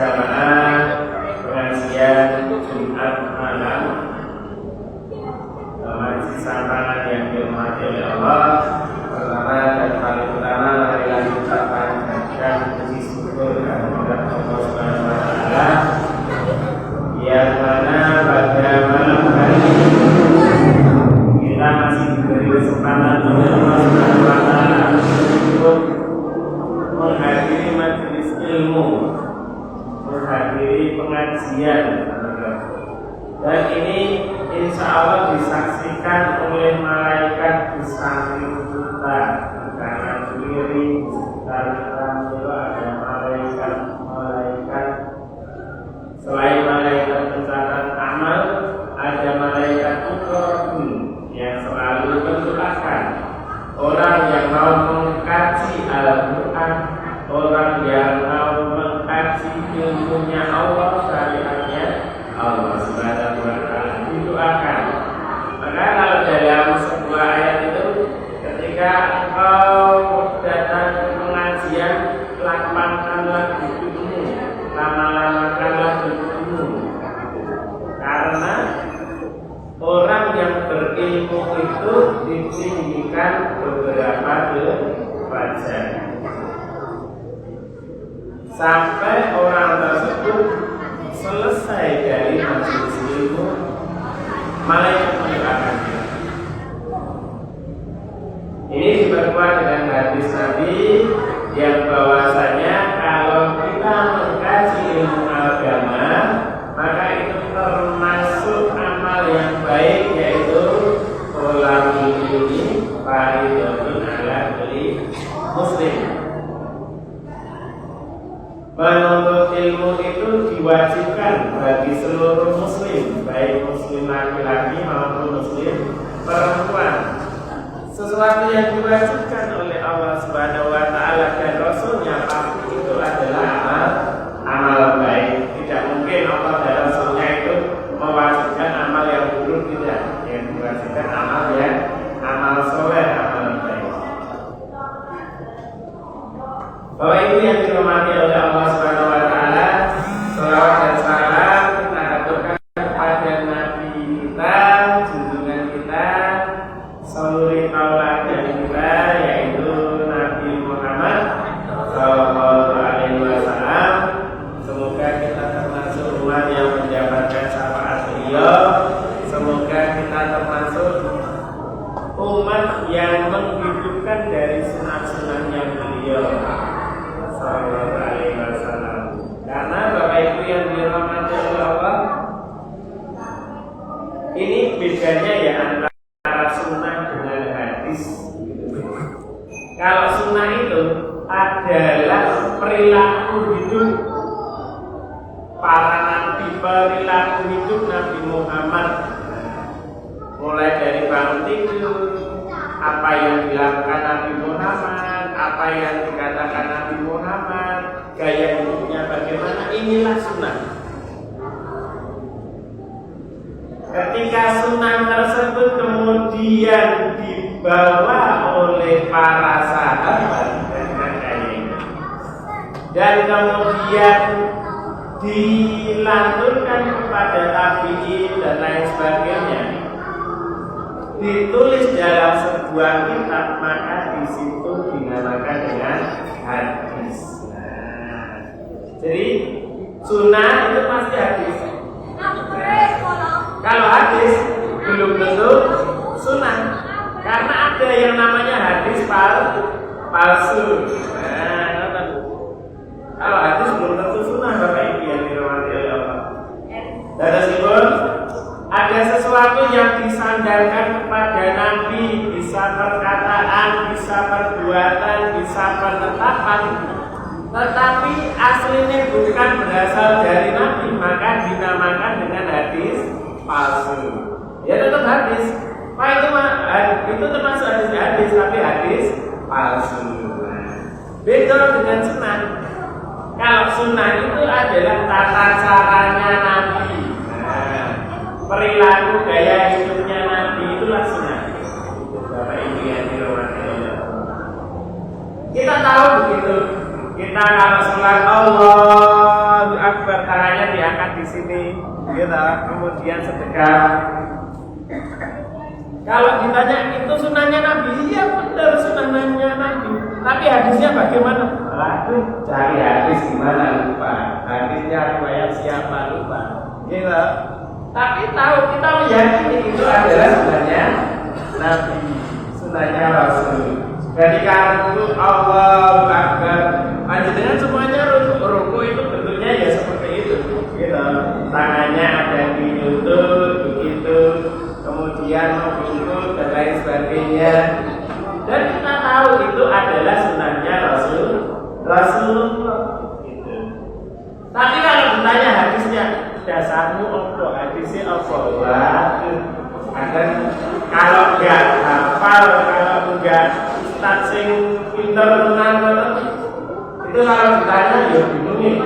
jamaah pengajian Jumat malam. Masih sama yang dirahmati oleh Allah. Pertama dan paling utama marilah kita ucapkan puji syukur kepada Allah Subhanahu wa taala yang mana pada malam hari ini kita masih diberi kesempatan oleh Allah Subhanahu wa taala untuk menghadiri majelis ilmu, menghadiri pengajian, dan ini insya Allah disaksikan oleh malaikat di samping kita, kanan kiri sekitar kita itu ada malaikat. Selain malaikat pencatat amal, ada malaikat muqarrabun yang selalu mendoakan orang yang mau mengkaji Al-Quran, orang yang mau mengkaji ilmunya Allah, syariatnya Allah Subhanahu wa taala, didoakan. Maka kalau dalam sebuah ayat itu, ketika engkau datang ke pengajian, lapangkanlah hidupmu, lama-lamakanlah hidupmu, karena orang yang berilmu itu ditinggikan beberapa derajat sampai orang tersebut selesai dari majelis ilmu, malaikat mendoakan dia. Ini diperkuat dengan hadis Nabi yang bahwasanya kalau kita mengkaji ilmu agama, maka itu termasuk amal yang baik, yaitu thalabul ilmi fardhun ala kulli muslim. Menuntut ilmu itu diwajibkan bagi seluruh muslim, baik muslim laki-laki maupun muslim perempuan. Sesuatu yang diwajibkan oleh Allah Subhanahu wa taala dan Rasulnya pasti itu adalah amal baik. Tidak mungkin Allah dan Rasulnya itu mewajibkan amal yang buruk, tidak. Yang diwajibkan amal soleh, amal baik. Bahwa itu yang dirahmati oleh Allah Subhanahu wa taala, selawat dan salam kita aturkan kepada Nabi kita, junjungan kita, saluri tauladan kita, yaitu Nabi Muhammad sallallahu alaihi wasallam. Semoga kita termasuk umat yang mendapatkan syafaat beliau. Semoga kita termasuk umat yang menghidupkan dari sunat-sunatnya beliau sallallahu alaihi wasallam. Karena Bapak Ibu yang dirahmati oleh Allah, ini bedanya ya antara sunnah dengan hadis. Kalau sunnah itu adalah perilaku hidup para nabi, perilaku hidup Nabi Muhammad, mulai dari bangun tidur, apa yang dilakukan Nabi Muhammad, apa yang dikatakan Nabi Muhammad, gaya hidupnya bagaimana, inilah sunnah. Ketika sunnah tersebut kemudian dibawa oleh para sahabat dan kemudian dilanturkan kepada tabi'in dan lain sebagainya, ditulis dalam sebuah kitab, maka di situ dinamakan dengan hadis. Jadi sunnah itu pasti hadis. Kalau hadis belum tentu sunnah, karena ada yang namanya hadis palsu. Kalau hadis belum tentu sunnah, Bapak Ibu yang dirahmati oleh Allah. Dan meskipun ada sesuatu yang disandarkan kepada Nabi, bisa perkataan, bisa perbuatan, bisa penetapan, tetapi aslinya bukan berasal dari Nabi, maka dinamakan dengan hadis palsu. Ya tetap hadis. Pak itu termasuk hadis, tapi hadis palsu. Beda dengan sunnah. Kalau sunnah itu adalah tata caranya Nabi, perilaku gaya hidupnya Nabi, itulah sunnah. Bapak Ibu yang dirahmati Allah, kita tahu begitu. Kita kalau sholat Allahu Akbar Akbar, tangannya diangkat di sini, gitu. Kemudian sedekah. Kalau ditanya itu sunahnya Nabi, iya benar sunahnya Nabi. Tapi hadisnya bagaimana? Aduh, cari hadis gimana lupa. Hadisnya riwayat siapa lupa. Gitu. Tapi tahu kita meyakini itu adalah sunahnya Nabi, sunahnya Rasul. Ketika itu Allahu Akbar, panjenengan semuanya ruku itu bentuknya ya seperti itu. Gitu. Tangannya ada di lutut begitu, kemudian membungkuk dan lain sebagainya. Dan kita tahu itu adalah sunahnya Rasulullah. Gitu. Tapi kalau ditanya hadisnya, dasarmu apa? Hadisnya apa? Waduh, akan kalau enggak hafal, kalau enggak ustaz sing pinter tenan itu kalau ditanya ya bingung nih.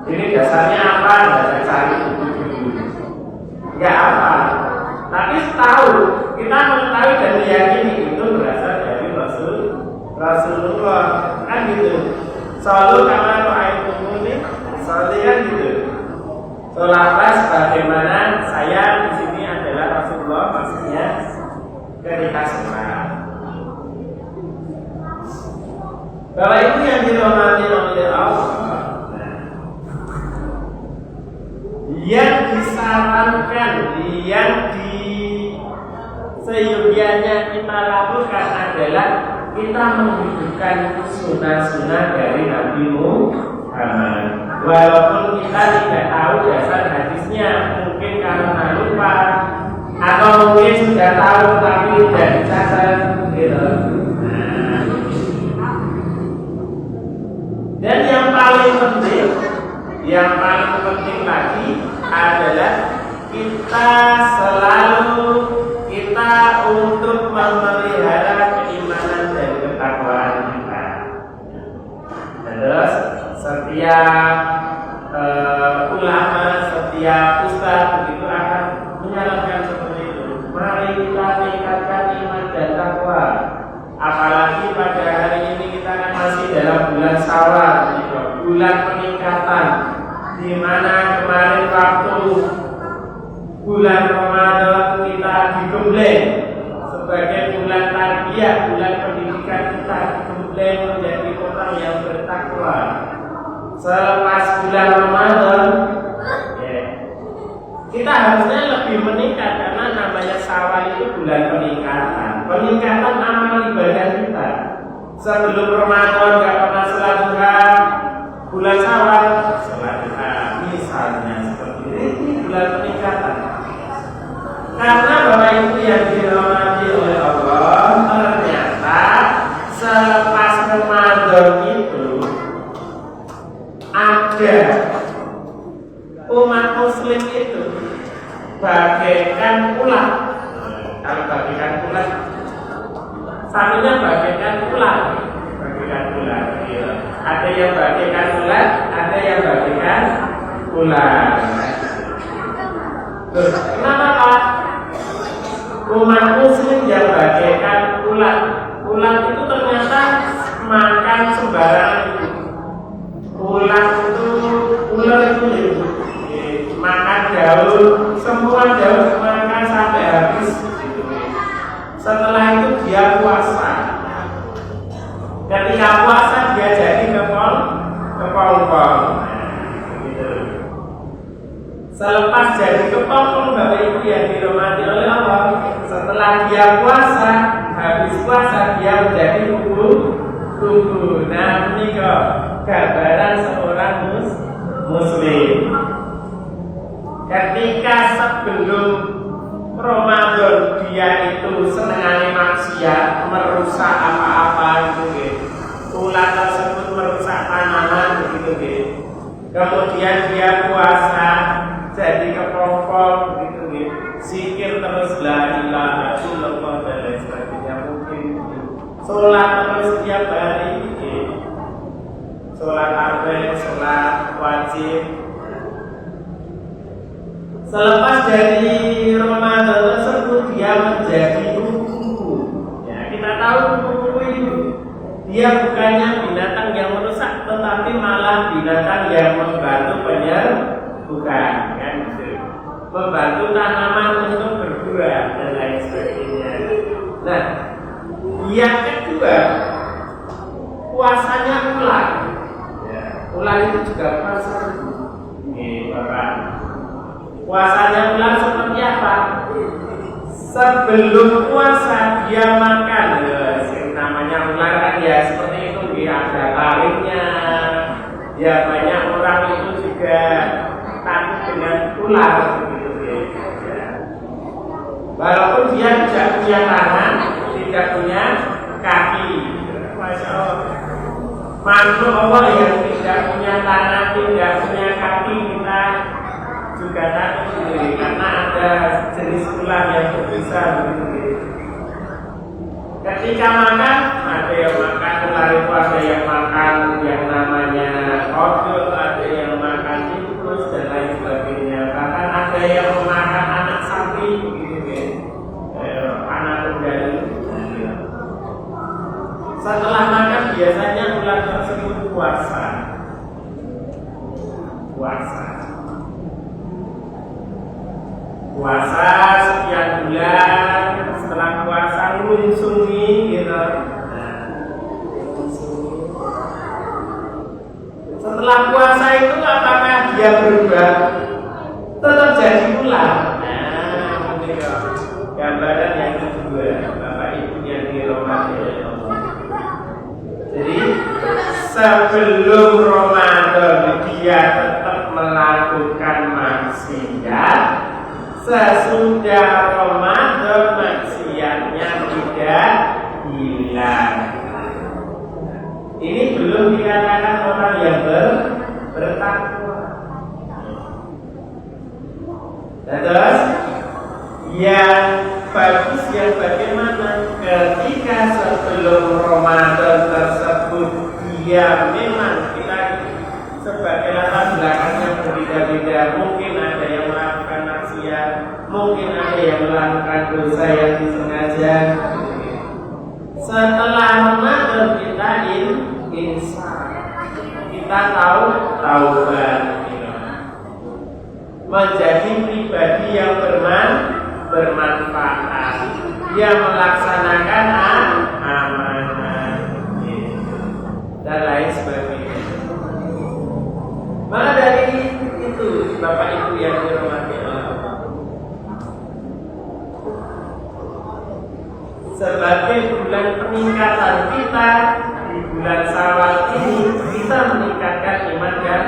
Ini dasarnya apa? Dasar cari enggak apa. Tapi tahu, kita mengetahui dan meyakini itu berasal dari Rasulullah, kan gitu. Selalu kamar ra'aitumuni sholli kan gitu. Sholatlah sebagaimana saya di sini adalah Rasulullah, maksudnya ketika sholat. Bapak Ibu yang dirahmati oleh Allah, yang disarankan, yang seyogianya kita lakukan adalah kita menghidupkan sunnah-sunnah dari Nabi Muhammad. Walaupun kita tidak tahu dasar hadisnya, mungkin karena lupa atau mungkin sudah tahu tapi tidak dicatat, gitu. Dan yang paling penting lagi adalah kita untuk memelihara keimanan dan ketakwaan kita. Terus setiap ulama, setiap ustaz begitu akan menyarankan seperti itu. Mari kita tingkatkan iman dan takwa. Apalagi pada hari ini kita kan masih dalam bulan Syawal, bulan peningkatan, di mana kemarin waktu bulan Ramadan kita digembleng sebagai bulan tarbiyah, bulan pendidikan kita digembleng menjadi orang yang bertakwa. Selepas bulan Ramadan, kita harusnya lebih meningkat karena namanya Syawal itu bulan peningkatan amal ibadah kita. Sebelum Ramadan nggak pernah sholat duha, bulan Syawal sholat duha, misalnya seperti ini bulan peningkatan. Karena Bapak Ibu yang dirahmati oleh Allah, ternyata selepas Ramadan itu ada umat Muslim itu bagaikan ular. Kalau bagaikan ular, satunya bagaikan ular. Ya. Ada yang bagaikan ular, ada yang bagaikan ular. Kenapa Pak? Umat Muslim yang bagaikan ular. Ular itu ternyata makan sembarangan itu. Ular itu makan daun, semua daun makan sampai habis. Setelah itu dia puasa. Ketika puasa dia jadi kepong-kepong. Selepas jadi kepong-kepong, Bapak Ibu yang dirahmati oleh Allah, setelah dia puasa, habis puasa dia menjadi kuku. Nah, ini kok gambaran seorang Muslim. Ketika sebelum Ramadan dia itu senengane maksiat, merusak apa-apa gitu. Ular tersebut merusak tanaman begitu. Kemudian dia puasa jadi kepong-kepong gitu. Zikir terus la ilaha illallah dan lain sebagainya mungkin. Sholat terus setiap hari gitu. Sholat arba'in, sholat wajib. Selepas dari Ramadan tersebut dia menjadi kuku. Ya, kita tahu kuku itu dia bukannya binatang yang merusak, tetapi malah binatang yang membantu penyerbukan, kan gitu. Membantu tanaman untuk berbuah dan lain sebagainya. Nah, yang kedua, puasanya ular. Ya, ular itu juga puasa. Nih, Bapak. Puasanya ular seperti apa? Sebelum puasa dia makan, ya, namanya ular kan ya seperti itu, dia ada taringnya. Ya banyak orang itu juga takut dengan ular begitu ya. Walaupun dia tidak punya tangan, tidak punya kaki. Masya Allah. Makhluk Allah yang tidak punya tangan, tidak punya kaki kita juga takut sendiri karena ada jenis ular yang berbisa begitu. Ketika makan, ada yang makan ular itu, ada yang makan yang namanya kodok, ada yang makan tikus dan lain sebagainya. Bahkan ada yang memakan anak sapi begitu ya, anak tunggal. Setelah makan biasanya ular tersebut puasa. Puasa sekian bulan, setelah puasa lunsungi gitu. Setelah puasa itu apakah dia berubah? Tetap jadi ular. Nah, ini gambaran yang kedua, Bapak Ibu yang dirahmati oleh Allah. Jadi sebelum Ramadan dia tetap melakukan maksiat. Sesudah Ramadan maksiatnya tidak hilang. Ini belum dikatakan orang yang bertakwa. Terus yang bagus yang bagaimana ketika sebelum Ramadan tersebut dia memang kita sebagai latar belakangnya berbeda-beda. Mungkin ada yang melakukan maksiat, mungkin ada yang melakukan dosa yang disengaja. Setelah Ramadan kita insaf, kita tahu taubat, menjadi pribadi yang bermanfaat, dia melaksanakan amanah dan lain sebagainya. Maka dari itu Bapak Ibu yang dirahmati Allah, sebagai bulan peningkatan kita di bulan Syawal ini, kita meningkatkan iman dan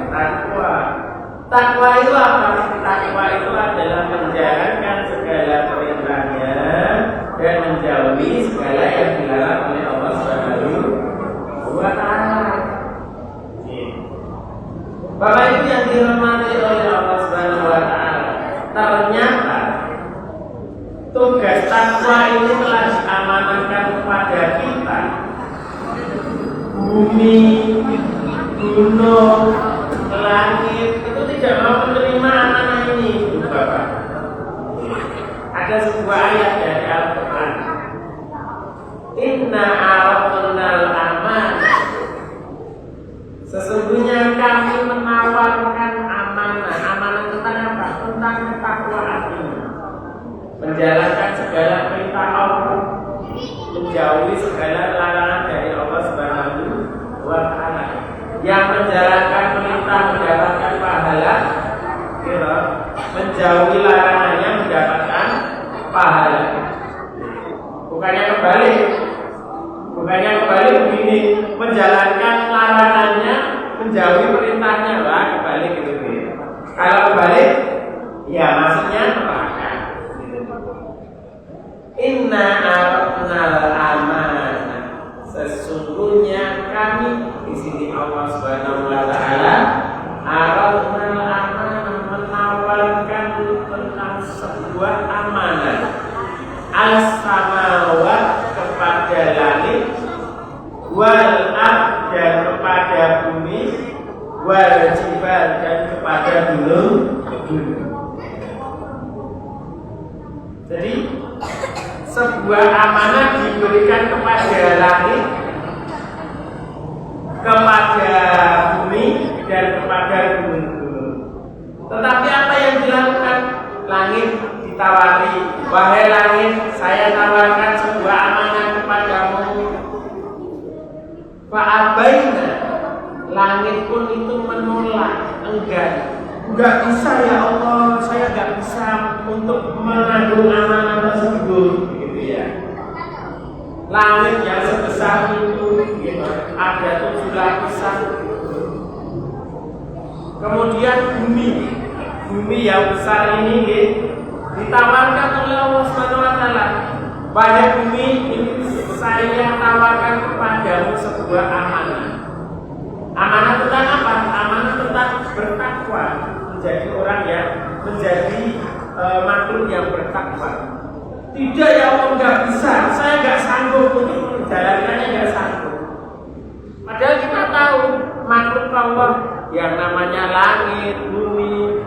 takwa. Takwa itu apa? Takwa itu adalah menjalankan segala perintahnya dan menjauhi segala yang dilarang oleh Allah Subhanahu wa Ta'ala. Bapak Ibu yang dirahmati oleh Allah Subhanahu wa Ta'ala, ternyata tugas takwa ini telah diamanahkan kepada kita. Bumi, gunung, langit itu tidak mau menerima amanah ini, Bapak. Ada sebuah ayat dari Al-Quran. Inna aradnal amanah, sesungguhnya kami menawarkan amanah. Amanah tentang apa? Tentang ketakwaan ini, menjalankan segala perintah Allah, menjauhi segala larangan dari Allah Subhanahu wa Ta'ala. Yang menjalankan perintah mendapatkan pahala, menjauhi larangannya mendapatkan pahala. Bukannya kebalik begini, menjalankan larangannya menjauhi perintahnya, lah kebalik gitu. Kalau kebalik, ya maksudnya neraka. Inna aradnal amanah, sesungguhnya kami, di sini Allah Subhanahu wa Ta'ala, aradnal amanah, menawarkan tentang sebuah amanah, as-samawat, kepada langit, wal ard, dan kepada bumi, wal jibal, dan kepada gunung. Jadi sebuah amanah diberikan kepada langit, kepada bumi, dan kepada gunung-gunung. Tetapi apa yang dilakukan? Langit ditawari, wahai langit, saya tawarkan sebuah amanah kepadamu. Fa'abaina, langit pun itu menolak, enggan. Enggak bisa ya Allah, saya enggak bisa untuk menanggung amanah tersebut, gitu ya. Langit yang sebesar itu, gitu, ada 7 lapisan. Kemudian bumi yang besar ini, gitu, ditawarkan oleh Allah Subhanahu wa taala. Wahai bumi, ini saya tawarkan kepadamu sebuah amanah. Amanah tentang apa? Amanah tentang bertakwa, menjadi orang yang menjadi makhluk yang bertakwa. Tidak ya Allah, nggak bisa. Saya nggak sanggup untuk menjalankannya, nggak sanggup. Padahal kita tahu makhluk Allah yang namanya langit, bumi,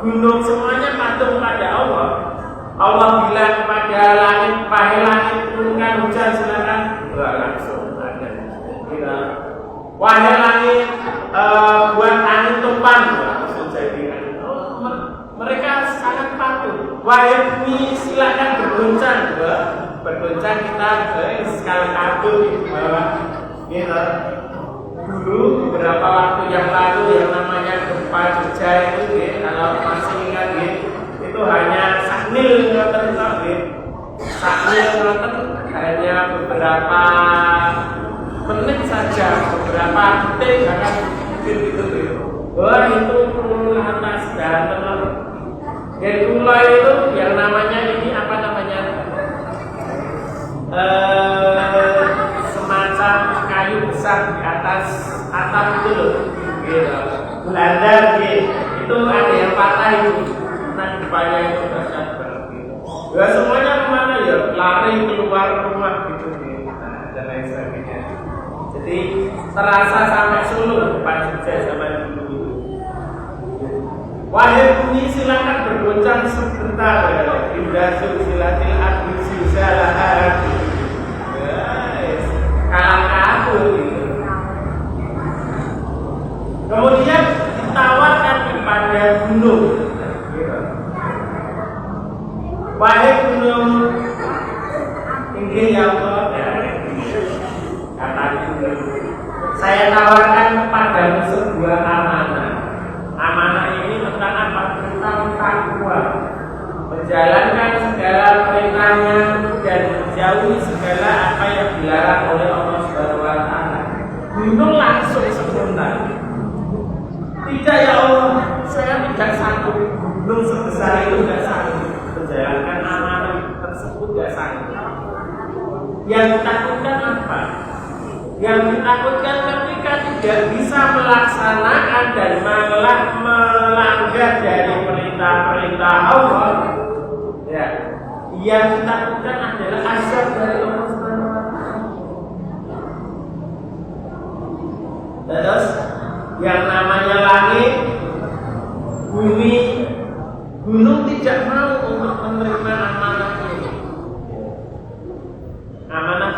gunung, semuanya patuh pada Allah. Allah bilang kepada langit, wahai langit, turunkan hujan, silakan. Langsung ada. Wahai langit, buat angin topan, langsung jadi. Mereka sangat patuh. Wahai bumi, silakan bergoncang, bergoncang kita sekali kabel di bawah. Dulu beberapa waktu yang lalu yang namanya gempa Jogja itu, kalau masih ingat, itu hanya saknil ngoten, saknil ngoten, hanya beberapa menit saja, beberapa detik, bahkan mungkin gitu. Wah, itu lantas dan dari mulai itu yang namanya ini apa namanya, semacam kayu besar di atas atap itu loh, gitu. Belanda, itu ada yang patah itu, nah depannya itu dahsyat banget. Ya semuanya kemana ya? Lari keluar rumah gitu, nah, dan lain sebagainya. Jadi terasa sampai Solo, Pak Jogja zaman dulu. Wahai bumi, silakan bergoncang sebentar. Indah sulsilatil ardi silsilaha. Guys, kalah kabur gitu. Kemudian ditawarkan kepada gunung. Wahai gunung, inggih ya Allah, kata gunung, saya tawarkan kepadamu sebuah amanah. Amanah ini tentang apa? Tentang takwa, menjalankan segala perintahnya dan menjauhi segala apa yang dilarang oleh Allah Subhanahu wa taala. Gunung langsung sempurna. Tidak ya Allah, saya tidak sanggup. Gunung sebesar itu tidak sanggup menjalankan amanah tersebut, tidak sanggup. Yang ditakutkan apa? Yang ditakutkan ketika tidak bisa melaksanakan dan malah melanggar dari perintah-perintah Allah. Ya, yang ditakutkan adalah azab dari Allah Subhanahu wa taala. Terus yang namanya langit, bumi, gunung tidak mau untuk menerima amanah ini. Amanah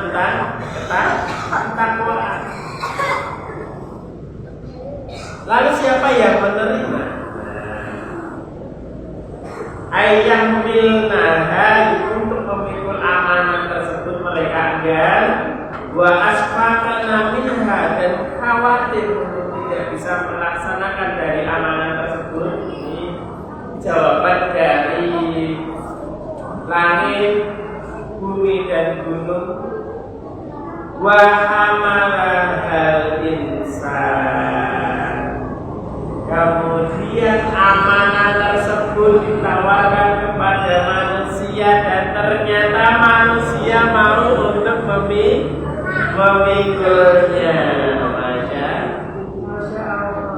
ketakwaan. Lalu siapa yang menerima? Ayam milnaha, untuk memikul amanah tersebut mereka enggan. Wa asfaqana minha, dan khawatir untuk tidak bisa melaksanakan dari amanah tersebut. Ini jawaban dari langit, bumi dan gunung. Wa hamalahal insan, kemudian amanah tersebut ditawarkan kepada manusia dan ternyata manusia mau untuk memikulnya. Masya Allah.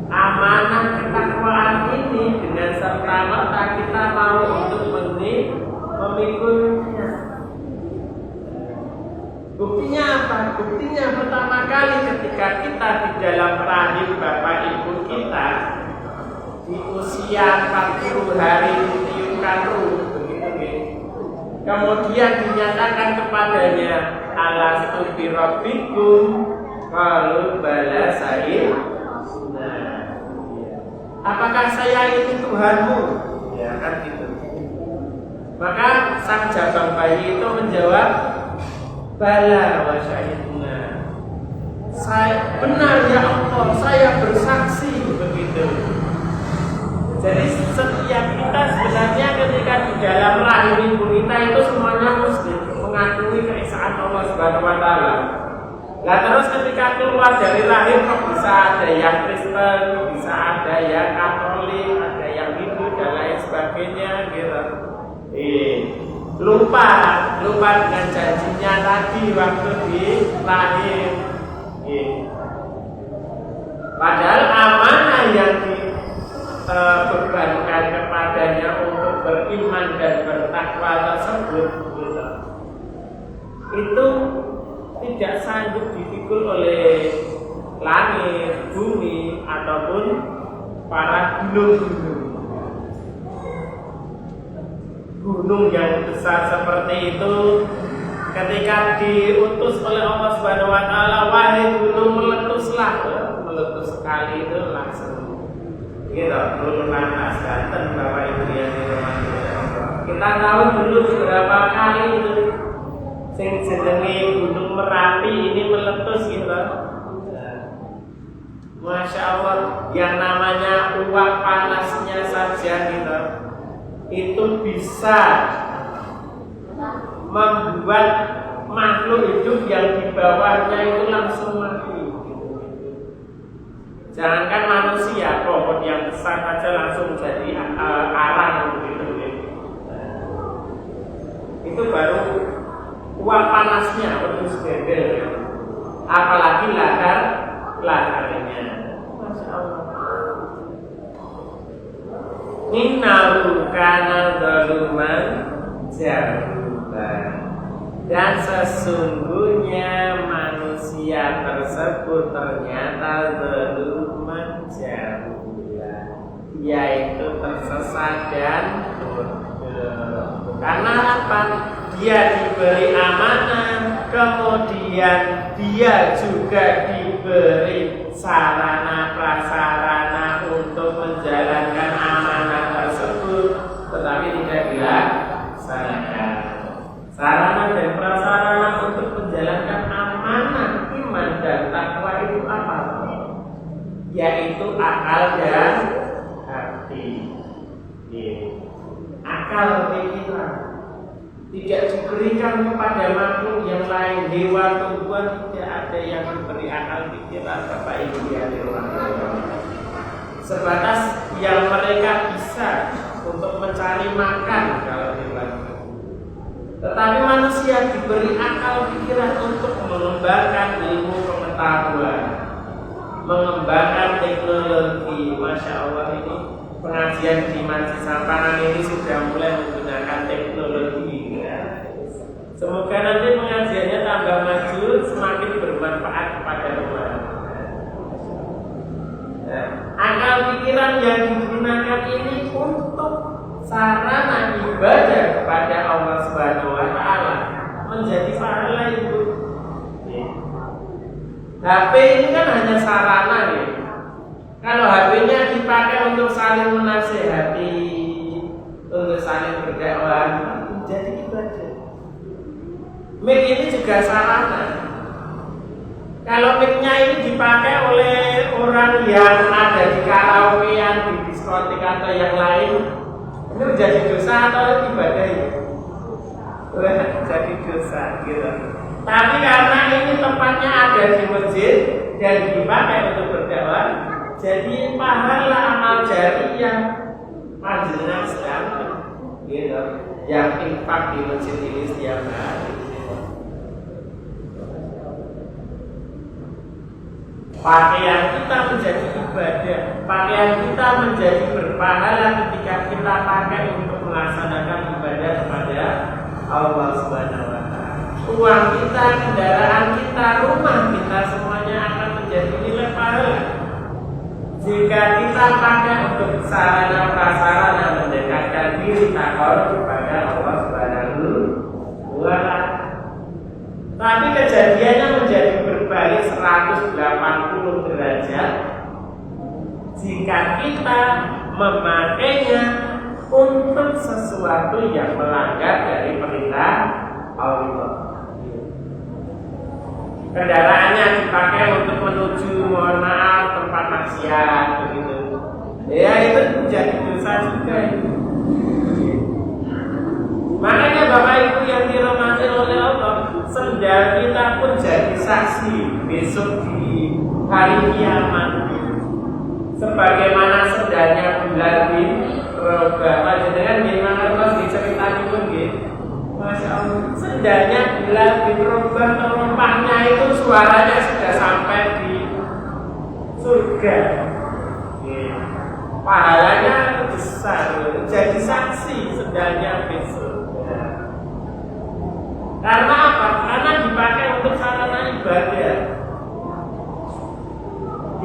Amanah ketakwaan ini dengan serta-merta kita mau untuk memikulnya. Buktinya apa? Buktinya pertama kali ketika kita di dalam rahim bapak ibu kita di usia 40 hari ditiupkan ruh, begitu. Kemudian dinyatakan kepadanya alastu birabbikum, Kalau bala Said. Nah, apakah saya itu Tuhanmu? Ya kan gitu. Maka sang jabang bayi itu menjawab, bala wa syahidna. Saya benar ya Allah, saya bersaksi begitu. Jadi setiap kita sebenarnya ketika di dalam rahim ibu kita itu semuanya muslim, mengakui keesaan Allah Subhanahu wa taala. Nah terus ketika keluar dari rahim kok bisa ada yang Kristen, bisa ada yang Katolik, ada yang Hindu dan lain sebagainya gitu. Lupa dengan janjinya tadi waktu di lahir. Padahal amanah yang dibebankan kepadanya untuk beriman dan bertakwa tersebut gitu, itu tidak sanggup dipikul oleh langit, bumi, ataupun para gunung-gunung. Gunung yang besar seperti itu ketika diutus oleh Allah Subhanahu wa taala, wahai gunung meletuslah, meletus sekali itu langsung gitu, luluh lantas ganteng Bapak Ibu yang dirahmati Allah. Kita tahu dulu beberapa kali itu sing jenenge Gunung Merapi ini meletus gitu. Masya Allah, yang namanya uap panasnya saja gitu, itu bisa membuat makhluk hidup yang di bawahnya itu langsung mati. Jangankan manusia, pohon yang besar saja langsung jadi arang gitu. Itu baru uap panasnya penuh gembel, apalagi laharnya. Masya Allah. Innahu kana zaluman jahulan. Dan sesungguhnya manusia tersebut ternyata zaluman jahulan, yaitu tersesat dan bodoh. Karena apa? Dia diberi amanah, kemudian dia juga diberi sarana prasarana untuk menjalankan amanah tersebut, tetapi tidak dilaksanakan. Sarana dan prasarana untuk menjalankan amanah iman dan takwa itu apa? Yaitu akal dan hati. Akal pikiran tidak diberikan kepada makhluk yang lain, hewan, tumbuhan, tidak ada yang diberi akal pikiran Bapak Ibu yang dirahmati. Sebatas yang mereka bisa untuk mencari makan kalau hewan. Tetapi manusia diberi akal pikiran untuk mengembangkan ilmu pengetahuan, mengembangkan teknologi. Masya Allah, ini pengajian di Masjid Samparan ini sudah mulai menggunakan teknologi ya. Semoga nanti pengajiannya tambah maju, semakin bermanfaat kepada umat. Akal pikiran yang digunakan ini untuk sarana ibadah kepada Allah Subhanahu wa taala menjadi pahala itu. HP ini kan hanya sarana ya. Kalau HP-nya dipakai untuk saling menasehati, untuk saling berdakwah, jadi ibadah. Mic ini juga sarana. Kalau mic-nya ini dipakai oleh orang yang ada di karaokean, di diskotik atau yang lain, ini menjadi dosa atau ibadah ya? Jadi dosa gitu. Tapi karena ini tempatnya ada di masjid dan dipakai untuk berdakwah, jadi pahala amal jariyah panjenengan sedang gitu, yang infak di masjid ini setiap hari. Pakaian kita menjadi ibadah, pakaian kita menjadi berpahala ketika kita pakai untuk melaksanakan ibadah kepada Allah Subhanahu wa taala. Uang kita, kendaraan kita, rumah kita semuanya akan menjadi nilai pahala jika kita pakai untuk sarana prasarana mendekatkan diri takwa kepada Allah Subhanahu wa taala. Tapi kejadiannya menjadi berbalik 180 derajat jika kita memakainya untuk sesuatu yang melanggar dari perintah Allah. Kendaraannya dipakai untuk menuju, mohon maaf, tempat maksiat begitu. Ya itu menjadi dosa juga itu. Makanya Bapak Ibu yang dirahmati oleh Allah, sendal kita pun jadi saksi besok di hari kiamat. Sebagaimana sendalnya Bilal bin Rabah, dengan gimana Mas diceritani pun gitu. Masya Allah, sendalnya Bilal bin Rabah terompahnya itu suaranya sudah sampai di surga. Pahalanya besar, jadi saksi sendalnya besok. Karena apa? Karena dipakai untuk sarana ibadah,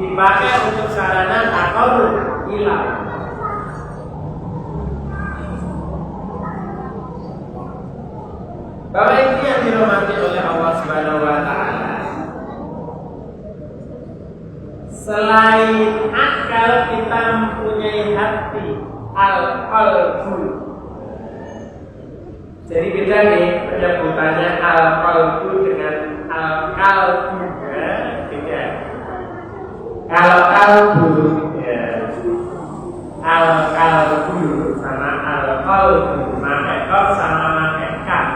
dipakai untuk sarana taqarrub ilah. Bapak Ibu yang dirahmati oleh Allah Subhanahu wa taala, selain akal kita mempunyai hati, al-qalbu. Jadi beda nih penyebutannya al-qalbu dengan al-qalbu, ya, beda. Kalau kalbu, ya, al-qalbu sama al-qalbu, pakai kaf sama pakai kaf.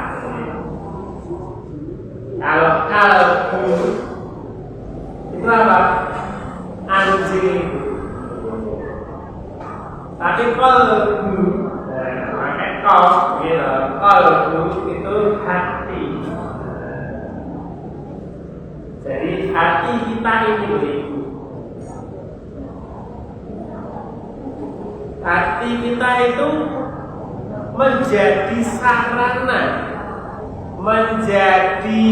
Kalau kalbu itu apa? Anjing. Tapi qalbu pakai kaf, gitu. Qalbu itu hati. Jadi hati kita ini, hati kita itu menjadi sarana, menjadi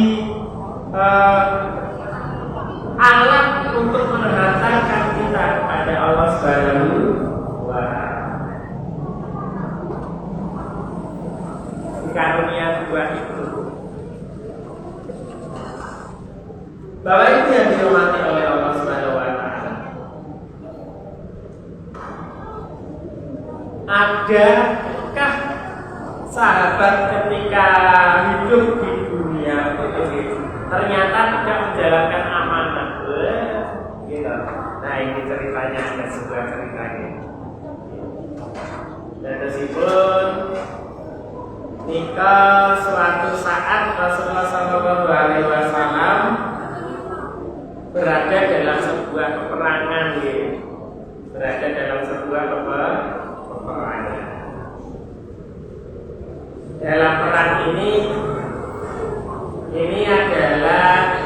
alat untuk menghantarkan kita kepada Allah Subhanahu wa ta'ala. Karunia dua itu. Bapak Ibu yang dirahmati oleh Allah Subhanahu wa ta'ala, adakah sahabat ketika hidup di dunia itu ternyata tidak menjalankan amanah? Gitu. Nah ini ceritanya, ada sebuah ceritanya. Dan tersebut nikah suatu saat Rasulullah SAW berada dalam sebuah peperangan, berada dalam sebuah peperangan. Dalam perang ini adalah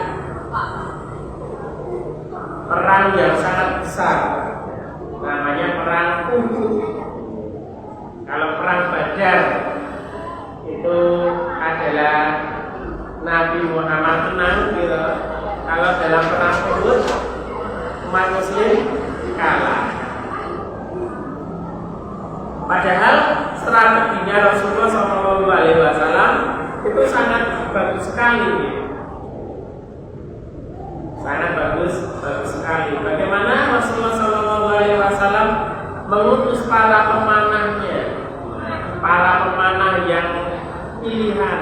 perang yang sangat besar, namanya perang Uhud. Kalau perang Badar itu adalah Nabi Muhammad menang, gitu. Kalau dalam perang Uhud umat Muslim kalah. Padahal strateginya Rasulullah SAW itu sangat bagus sekali, sangat bagus sekali. Bagaimana Rasulullah SAW mengutus para pemanahnya, para pemanah yang pilihan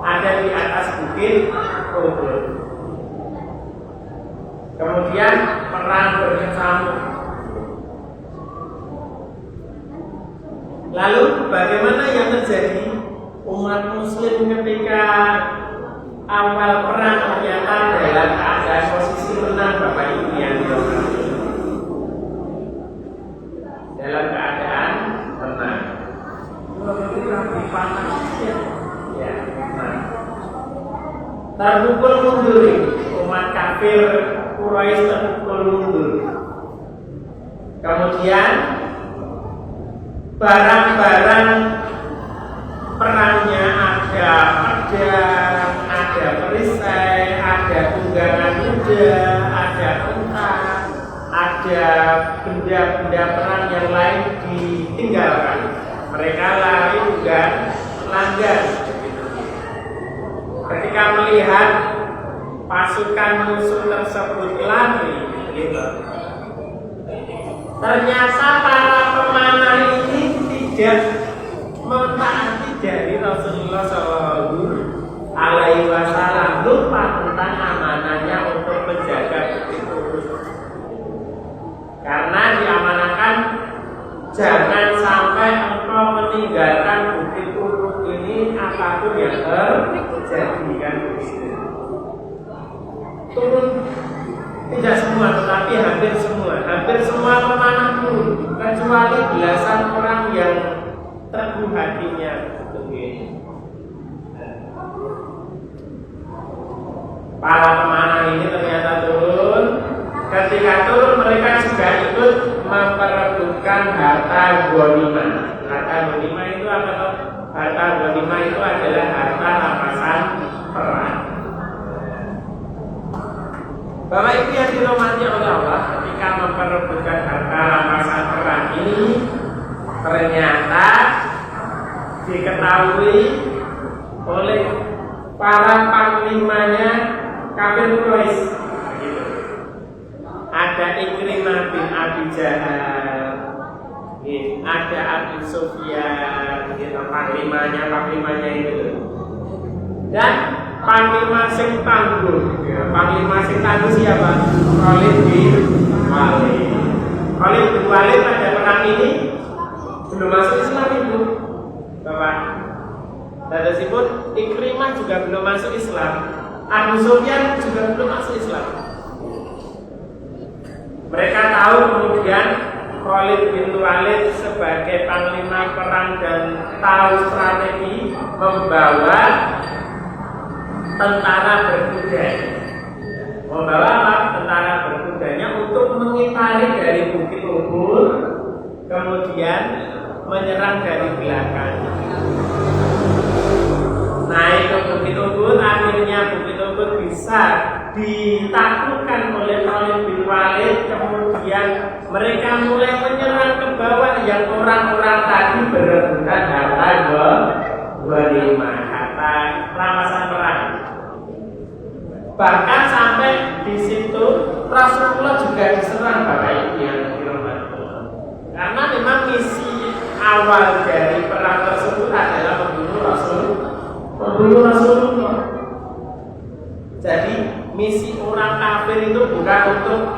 ada di atas bukit Uhud. Kemudian perang berkecamuk. Lalu bagaimana yang terjadi? Umat Muslim ketika awal perang ternyata dalam keadaan posisi menang, Bapak Ibu yang dirahmati. Dalam keadaan menang. Ya, terpukul mundur, umat kafir Quraisy terpukul mundur. Kemudian barang-barang perangnya ada pedang, ada perisai, ada tunggangan kuda, ada unta, ada benda-benda perang yang lain ditinggalkan. Mereka lari dan langgar. Ketika melihat pasukan musuh tersebut lari, gitu. Ternyata para pemanah ini tidak mentaati dari Rasulullah Shallallahu Alaihi Wasallam, lupa tentang amanahnya untuk menjaga bukit Uhud. Karena diamanahkan, jangan sampai engkau meninggalkan bukit Uhud ini apapun yang terjadi, kan begitu. Turun tidak semua, tetapi hampir semua pemanah turun, kecuali belasan orang yang teguh hatinya. Para pemanah ini ternyata turun. Ketika turun, mereka juga ikut memperebutkan harta ghanimah. Harta ghanimah itu apa? Harta ghanimah itu adalah harta rampasan perang. Bapak Ibu yang dirahmati oleh Allah, ketika memperebutkan harta rampasan perang ini, ternyata diketahui oleh para panglimanya kafir Quraisy. Ada Ikrimah bin Abi Jahal, ada Abu Sufyan, panglimanya itu. Dan panglima sing tangguh, panglima sing tangguh siapa? Khalid bin Walid. Khalid bin Walid pada perang ini belum masuk Islam itu, Bapak. Dan disebut Ikrimah juga belum masuk Islam. Abu Sufyan juga belum masuk Islam. Mereka tahu kemudian Khalid bin Walid sebagai panglima perang dan tahu strategi membawa tentara berkudanya. Membawa tentara berkudanya untuk mengitari dari bukit Uhud, kemudian menyerang dari belakang. Naik ke bukit Uhud, akhirnya bukit Uhud bisa ditaklukkan oleh Khalid bin Walid. Kemudian mereka mulai menyerang ke bawah yang orang-orang tadi berebutan harta ghanimah, harta rampasan perang. Bahkan sampai di situ Rasulullah juga diserang, Bapak Ibu yang dirahmati. Karena memang misi awal dari perang tersebut adalah membunuh Rasulullah. Jadi misi orang kafir itu bukan untuk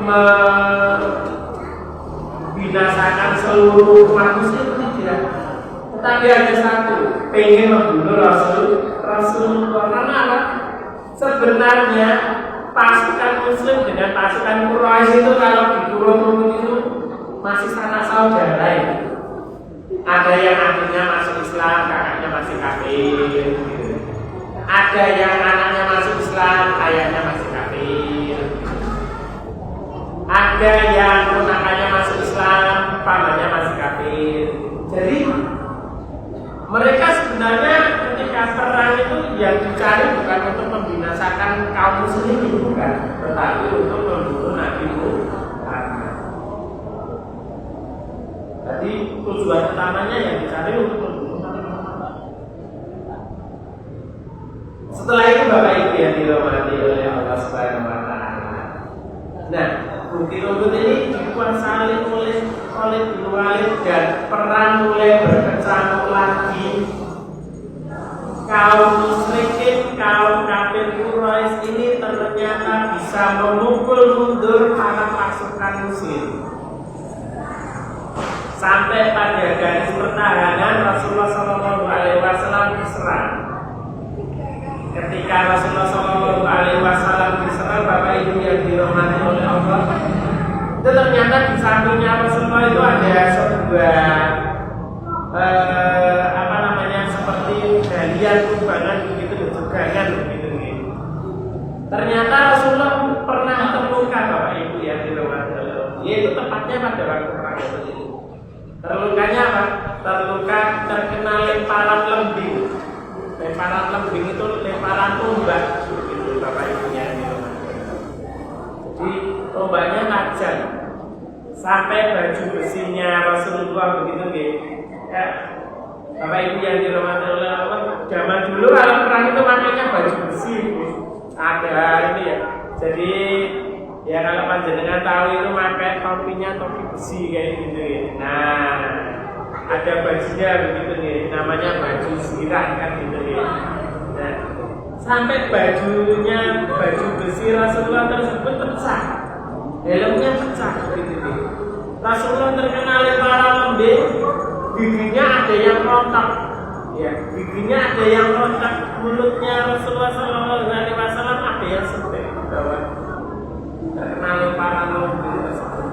membinasakan seluruh manusia, tidak. Tetapi ada satu, pengen membunuh Rasulullah. Karena apa? Sebenarnya pasukan Muslim dengan pasukan Quraisy itu kalau diturun itu masih sanak saudara ya. Ada yang akhirnya masuk Islam, kakaknya masih kafir. Ada yang anaknya masuk Islam, ayahnya masih kafir. Ada yang ponakannya masuk Islam, pamannya masih kafir. Jadi mereka sebenarnya ketika perang itu yang dicari bukan untuk membinasakan kaum muslimin, bukan, tetapi untuk membunuh Nabi Muhammad. Jadi tujuan utamanya yang dicari untuk membunuh Nabi Muhammad. Setelah itu Bapak Ibu yang dirahmati oleh Allah Subhanahu wa Ta'ala. Nah, bukit Uhud ini dikuasai oleh Khalid bin Walid dan perang mulai berkecamuk lagi. Kaum musyrikin, kaum kafir Quraisy ini ternyata bisa memukul mundur para pasukan muslim. Sampai pada garis pertahanan Rasulullah SAW diserang. Ketika Rasulullah SAW diserang, Bapak Ibu yang dirahmati oleh Allah, itu ternyata di sampingnya Rasulullah itu ada sebuah seperti galian kubangan begitu juga kan begitu. Ternyata Rasulullah pernah terluka, Bapak Ibu yang dirahmati oleh Allah. Yaitu tepatnya pada waktu perang itu. Terlukanya apa? Terluka terkena lemparan lembing. Lemparan lembing itu lemparan tombak, begitu Bapak Ibu yang dirahmati. Jadi tombaknya tajam sampai baju besinya Rasulullah begitu ya. Bapak Ibu yang dirahmati oleh Allah, zaman dulu kalau perang itu makanya baju besi. ada ini ya. Jadi ya kalau panjenengan tahu itu pakai topinya topi besi kayak gitu ya. Nah, ada bajunya begitu nih, namanya baju sirah kan gitu ya. Nah, sampai bajunya baju besi Rasulullah tersebut pecah, helmnya pecah gitu nih. Rasulullah terkenal para lembek, giginya ada yang rontok, ya giginya ada yang rontok, mulutnya Rasulullah SAW ada yang sempit di bawah. Terkenal para lembek tersebut.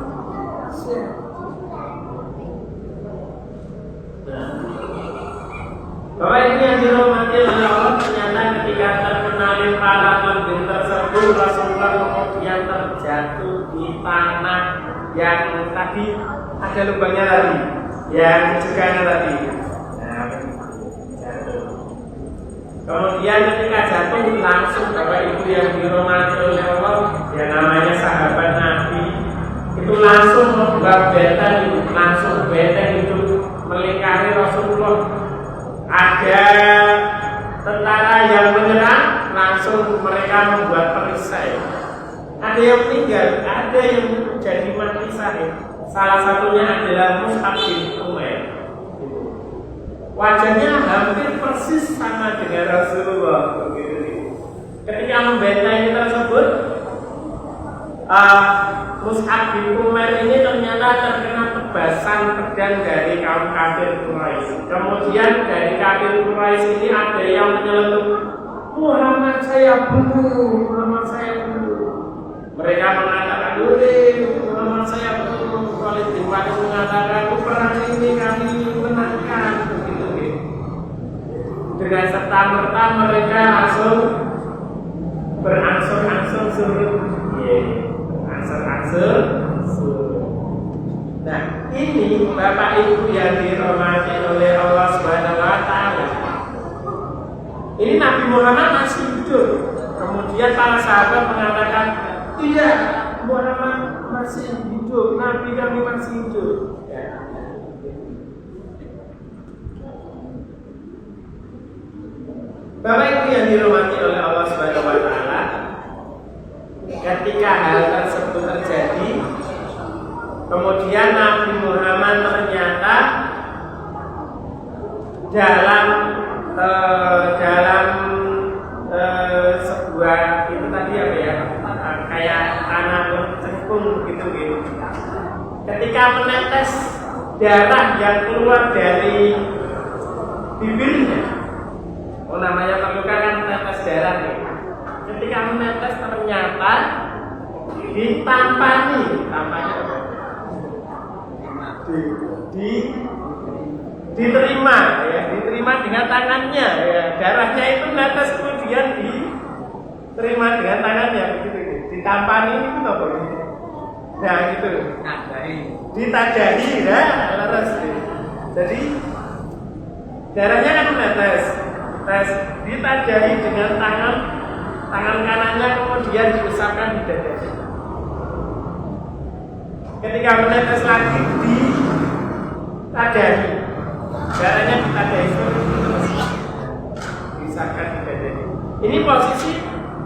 Bapak ini yang dirahmati oleh Allah, ternyata ketika terkenal para lembek tersebut, Rasulullah kemudian terjatuh di tanah yang tadi ada lubangnya tadi, yang cegahnya tadi. Nah, jatuh. Kemudian ketika jatuh langsung Bapak Ibu yang dirahmati oleh Allah, yang namanya sahabat Nabi, itu langsung membuat benteng itu melingkari Rasulullah. Ada tentara yang menyerang, langsung mereka membuat perisai. Ada yang meninggal, ada yang jadi mati syahid. Salah satunya adalah Mus'ab bin Umair. Wajahnya hampir persis sama dengan Rasulullah. Ketika membentengi tersebut, Mus'ab bin Umair ini ternyata terkena tebasan pedang dari kaum kafir Quraisy. Kemudian dari kafir Quraisy ini ada yang menyeletuk, Muhammad saya bunuh, Muhammad saya bunuh. Mereka mengatakan, Muhammad saya bunuh. Khalid bin Walid mengatakan, perang ini kami menangkan. Begitu. Dengan serta-merta mereka langsung berangsur-angsur surut. Berangsur-angsur surut. Nah, ini Bapak Ibu yang dirahmati oleh Allah Subhanahu wa taala. Ini Nabi Muhammad masih hidup. Kemudian para sahabat mengatakan, tidak, Muhammad masih hidup, Nabi kami masih hidup. Ya. Bapak Ibu yang dirahmati oleh Allah Subhanahu wa taala, ketika hal tersebut terjadi, kemudian Nabi Muhammad ternyata dalam sebuah itu tadi apa ya, kayak tanah cengkung gitu. Ketika menetes darah yang keluar dari bibirnya, namanya terluka kan menetes darah nih. Ketika menetes ternyata ditampani diterima dengan tangannya, ya. Darahnya itu netes kemudian diterima dengan tangannya begitu. Ditampani itu apa? Nah gitu. Ditadahi, nah leres. Jadi darahnya kan menetes, ditadahi dengan tangan kanannya kemudian diusapkan di dadanya. Ketika menetes lagi ditadahi, darahnya ditadahi terus diusapkan di dadanya. Ini posisi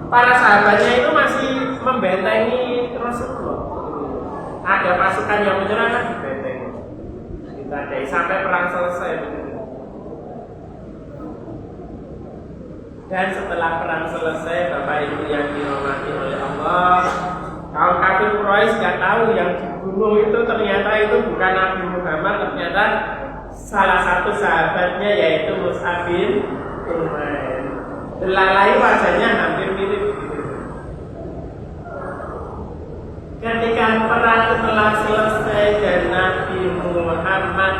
para sahabatnya itu masih membentengi Rasulullah. Ada pasukan yang menyerang dibentengi, ditadahi sampai perang selesai. Dan setelah perang selesai, Bapak Ibu yang dirahmati oleh Allah, kaum kafir Quraisy nggak tahu yang dibunuh itu ternyata itu bukan Nabi Muhammad, ternyata salah satu sahabatnya yaitu Mus'ab bin Umair. Belalai wajahnya hampir mirip gitu. Ketika perang telah selesai dan Nabi Muhammad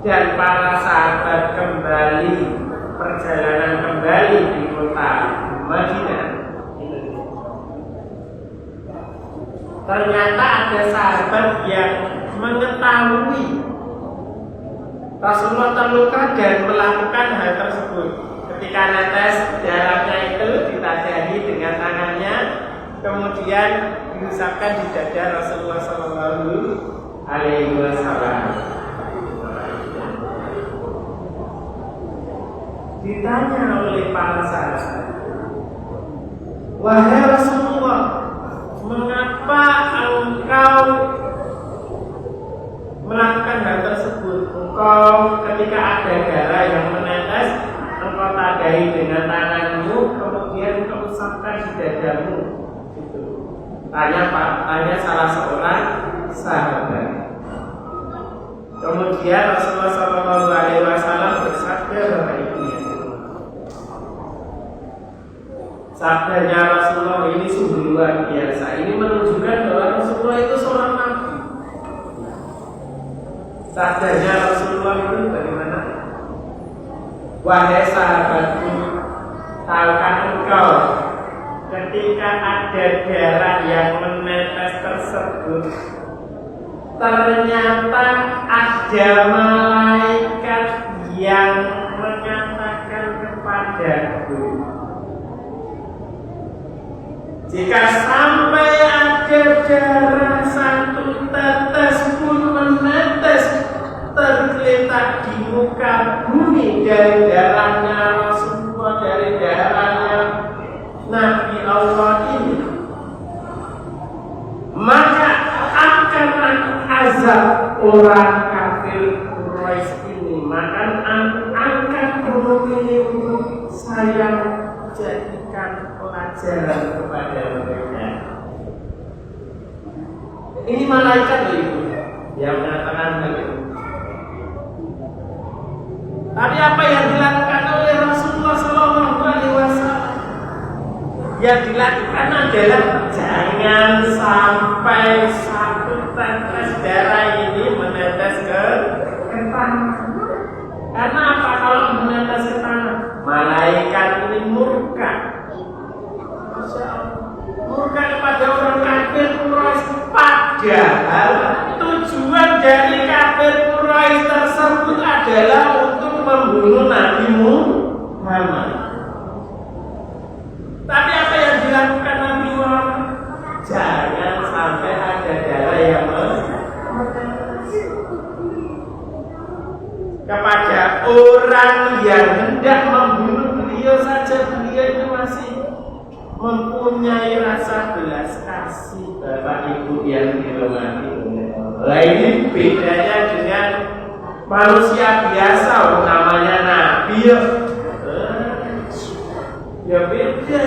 dan para sahabat perjalanan kembali di kota Madinah, ternyata ada sahabat yang mengetahui Rasulullah terluka dan melakukan hal tersebut. Ketika netes darahnya itu ditadahi dengan tangannya, kemudian diusapkan di dada Rasulullah Sallallahu Alaihi Wasallam. Ditanya oleh para sahabat, wahai Rasulullah, mengapa engkau melakukan hal tersebut? Engkau ketika ada darah yang menetes, engkau tadahi dengan tanganmu, kemudian engkau usapkan di dadamu. Gitu. Tanya salah seorang sahabat. Kemudian Rasulullah SAW bersabda Bapak Ibu. Sabdanya Rasulullah ini sungguh luar biasa. Ini menunjukkan bahwa Rasulullah itu seorang nabi. Sabdanya Rasulullah itu bagaimana? Wahai sahabatku, tahukah engkau ketika ada darah yang menetes tersebut, ternyata ada malaikat yang mengatakan kepadaku, jika sampai ada darah satu tetes pun menetes tergeletak di muka bumi dari darahnya Rasulullah, dari darahnya Nabi Allah ini, maka akan azab orang kafir Quraisy ini, maka angkat gunung ini untuk saya jadikan pelajaran kepada mereka. Ini malaikat loh Ibu yang mengatakan begitu. Tapi apa yang dilakukan oleh Rasulullah SAW? Yang dilakukan adalah jangan sampai satu tetes darah ini menetes ke tanah. Karena apa? Kalau menetes ke tanah, malaikat ini murka. Murka kepada orang kafir Quraisy. Padahal tujuan dari kafir Quraisy tersebut adalah untuk membunuh Nabi Muhammad. Tapi apa yang dilakukan Nabi Muhammad? Jangan sampai ada darah yang kepada orang yang hendak membunuh beliau saja. Beliau itu masih mempunyai rasa belas kasih. Bapak Ibu yang dirahmati Allah, ini bedanya dengan manusia biasa, namanya Nabi ya beda.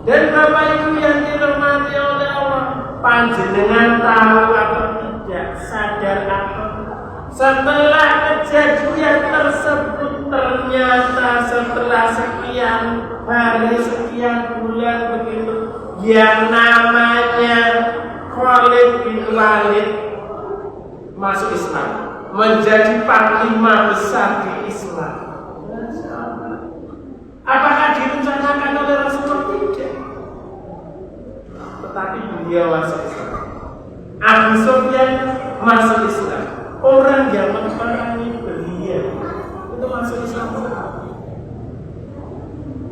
Dan Bapak Ibu yang dirahmati oleh Allah, panjenengan tahu atau tidak, sadar atau setelah kejadian tersebut, ternyata setelah sekian hari, sekian bulan begitu, yang namanya Khalid bin Walid masuk Islam, menjadi panglima besar di Islam. Apakah direncanakan oleh Rasulullah? Tidak. Tetapi beliau masuk Islam. Abu Sufyan masuk Islam. Orang yang memerangi beliau itu masuk Islam.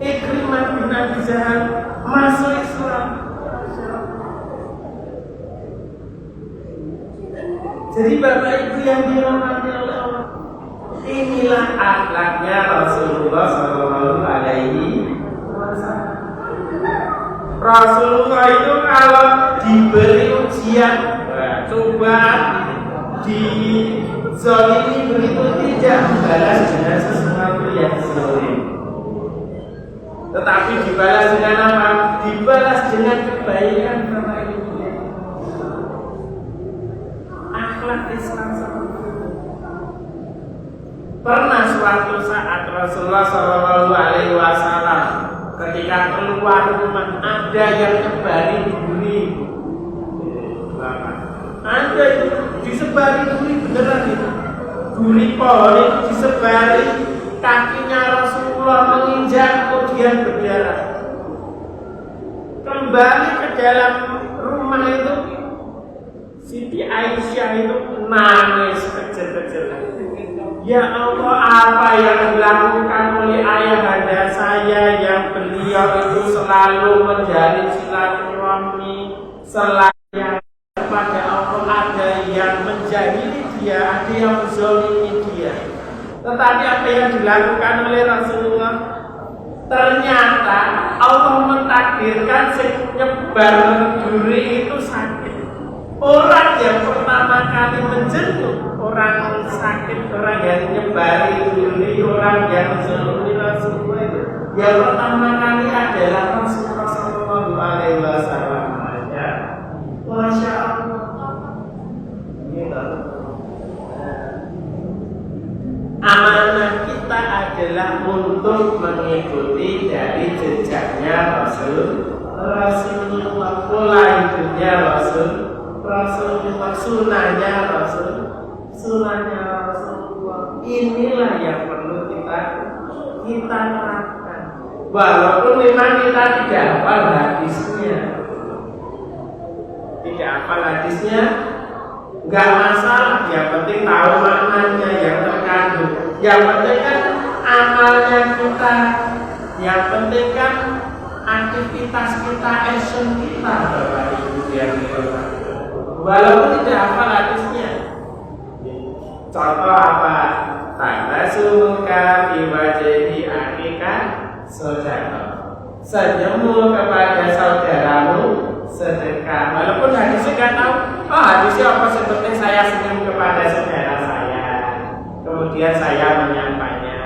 Ikrimah bin Abi Jahal masuk Islam. Jadi Bapak Ibu yang dirahmati oleh Allah, inilah akhlaknya Rasulullah SAW. Rasulullah itu kalau diberi ujian, coba dizalimi begitu, tidak membalas dengan sesuatu yang zalim, tetapi dibalas dengan apa? Dibalas dengan kebaikan. Bapak Ibu, akhlak Islam seperti itu. Pernah suatu saat Rasulullah SAW ketika keluar rumah, ada yang nebari duri. Ada itu disebari duri beneran itu. Duri pohon itu disebari, kakinya Rasulullah menginjak kemudian berdarah. Kembali ke dalam rumah itu, Siti Aisyah itu nangis kecil-kecil. Ya Allah, apa yang dilakukan oleh ayahanda saya yang beliau itu selalu menjalin silaturahmi, selalu kepada Allah, ada yang menjahili dia, ada yang menzalimi dia. Tetapi apa yang dilakukan oleh Rasulullah? Ternyata Allah mentakdirkan nyebar duri itu sakit. Orang yang pertama kali menjenguk orang sakit, orang yang nyebari duri, orang yang menjenguk Rasulullah itu, yang pertama kali adalah Rasulullah Sallallahu Alaihi Wasallam. Masya Allah. Amanah kita adalah untuk mengikuti dari jejaknya Rasulullah, pola hidupnya Rasulullah, sunahnya Rasulullah. Inilah yang perlu kita terapkan. Walaupun memang kita tidak hafal hadisnya, nggak masalah. Yang penting tahu maknanya yang terkandung. Yang penting kan amalnya kita. Yang penting kan aktivitas kita, action kita, Bapak Ibu yang dihormati. Walaupun tidak hafal hadisnya. Contoh apa? Tabasumuka fi wajhi akhika sedekah. Senyummu kepada saudaramu sedekah. Walaupun hadisnya nggak tahu. Oh, hadisnya apa? Seperti saya senyum kepada saudara saya, kemudian saya menyampainya,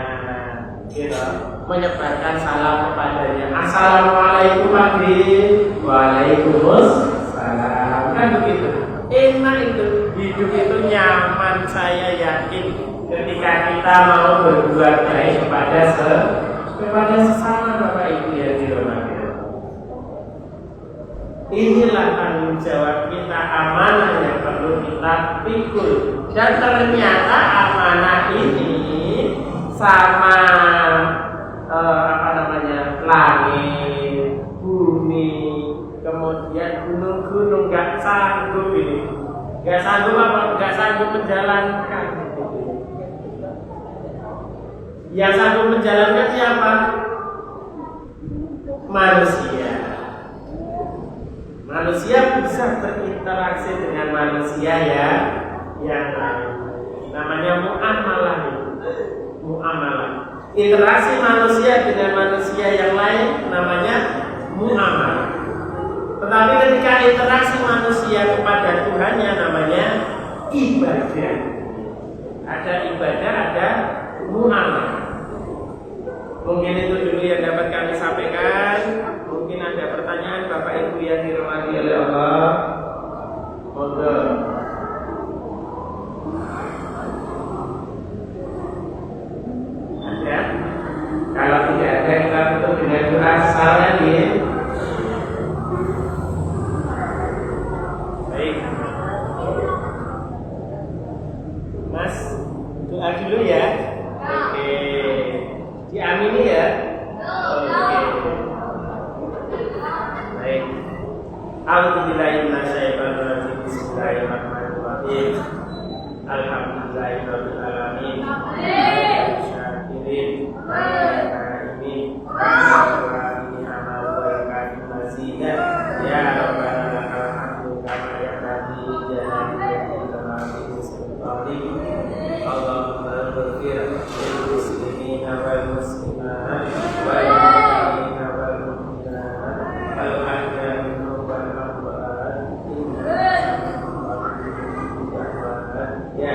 gitu, menyebarkan salam kepadanya. Assalamualaikum warahmatullahi. Waalaikumsalam. Kan begitu. Enak itu, hidup itu nyaman. Saya yakin ketika kita mau berbuat baik kepada sesama, Bapak Ibu yang dirahmati. Inilah tanggung jawab kita, amanah yang perlu kita pikul. Dan ternyata amanah ini sama langit, bumi, kemudian gunung-gunung gak sanggup ini. Gak sanggup menjalankan. Yang sanggup menjalankan siapa? Manusia bisa berinteraksi dengan manusia yang lain. Namanya muamalah. Interaksi manusia dengan manusia yang lain namanya muamalah. Tetapi ketika interaksi manusia kepada Tuhannya namanya ibadah. Ada ibadah, ada muamalah. Mungkin itu dulu yang dapat kami sampaikan. Mungkin ada pertanyaan Bapak Ibu yang dirahmati oleh Allah. Monggo. Ada? Kalau tidak ada, kita tutup dengan doa salam ya. Baik. Mas, doa dulu ya. Oke. Diamini ya. Oke. Baik. Alhamdulillahirrahmanirrahim. Bismillahirrahmanirrahim. Alhamdulillahirabbil alamin. Syakirin. Ini amal berkah mazidah. Ya Rabbana lakal hamdu kama yaqdi jannati Allahumma ighfir lil muslimina wal muslimat wal mu'minina wal mu'minat wal ahya'i minhum wal amwat ya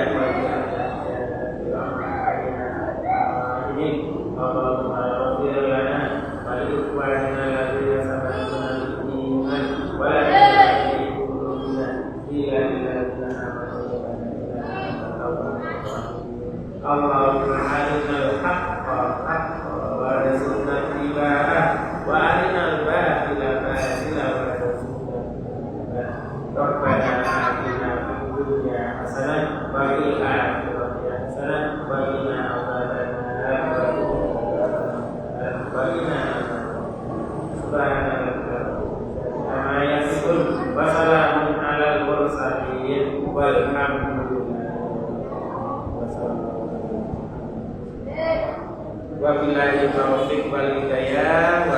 Allahumma ighfir lana wa li ikhwanina alladhina sabaquna bil iman wa la taj'al fi qulubina ghillan lil ladzina amanu Allahumma arinal haqqa haqqan warzuqna ittiba'ah wa arinal batila batila warzuqna ijtinabah. Rabbana atina fid dunya hasanah wa fil akhirati hasanah wa qina adzabannar wa qina subhanaka amma yasifun wa salamun alal mursalin walhamdulillah. Wabillahi taufiq wal hidayah.